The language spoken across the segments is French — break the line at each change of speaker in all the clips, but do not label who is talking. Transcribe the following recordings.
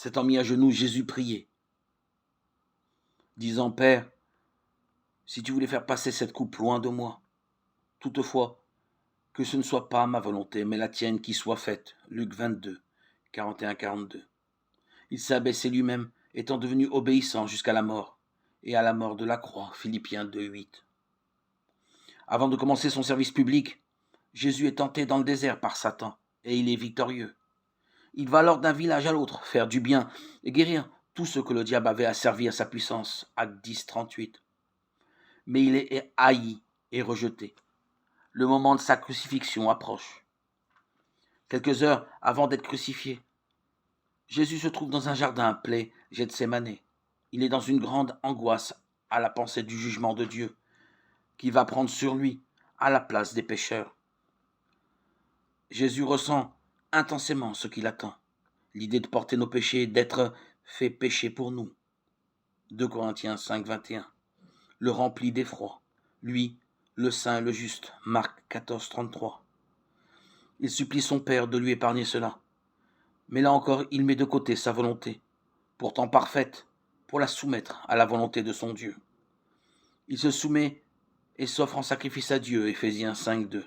S'étant mis à genoux, Jésus priait, disant, Père, si tu voulais faire passer cette coupe loin de moi, toutefois, que ce ne soit pas ma volonté, mais la tienne qui soit faite. Luc 22, 41-42. Il s'est abaissé lui-même, étant devenu obéissant jusqu'à la mort, et à la mort de la croix. Philippiens 2, 8. Avant de commencer son service public, Jésus est tenté dans le désert par Satan, et il est victorieux. Il va alors d'un village à l'autre faire du bien et guérir tout ce que le diable avait asservi à sa puissance. Acte 10, 38. Mais il est haï et rejeté. Le moment de sa crucifixion approche. Quelques heures avant d'être crucifié, Jésus se trouve dans un jardin appelé Gethsémani. Il est dans une grande angoisse à la pensée du jugement de Dieu, qui va prendre sur lui à la place des pécheurs. Jésus ressent intensément ce qu'il attend, l'idée de porter nos péchés, d'être fait péché pour nous. 2 Corinthiens 5, 21. Le rempli d'effroi, lui, le saint et le juste. Marc 14, 33. Il supplie son Père de lui épargner cela. Mais là encore, il met de côté sa volonté, pourtant parfaite, pour la soumettre à la volonté de son Dieu. Il se soumet et s'offre en sacrifice à Dieu, Éphésiens 5, 2.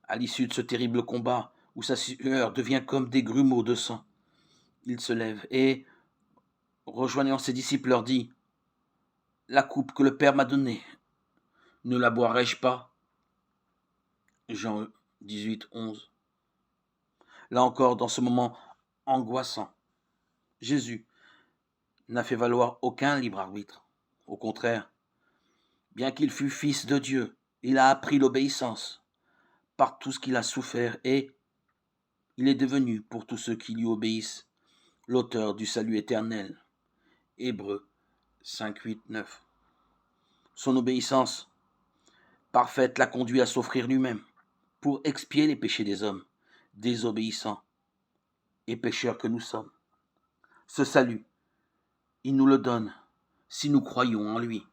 À l'issue de ce terrible combat, où sa sueur devient comme des grumeaux de sang, il se lève et, rejoignant ses disciples, leur dit, « La coupe que le Père m'a donnée, ne la boirai-je pas ?» Jean 18, 11. Là encore, dans ce moment angoissant, Jésus n'a fait valoir aucun libre arbitre. Au contraire, bien qu'il fût fils de Dieu, il a appris l'obéissance par tout ce qu'il a souffert et il est devenu, pour tous ceux qui lui obéissent, l'auteur du salut éternel. Hébreux 5, 8, 9. Son obéissance parfaite l'a conduit à s'offrir lui-même pour expier les péchés des hommes, désobéissants et pécheurs que nous sommes. Ce salut, il nous le donne si nous croyons en lui.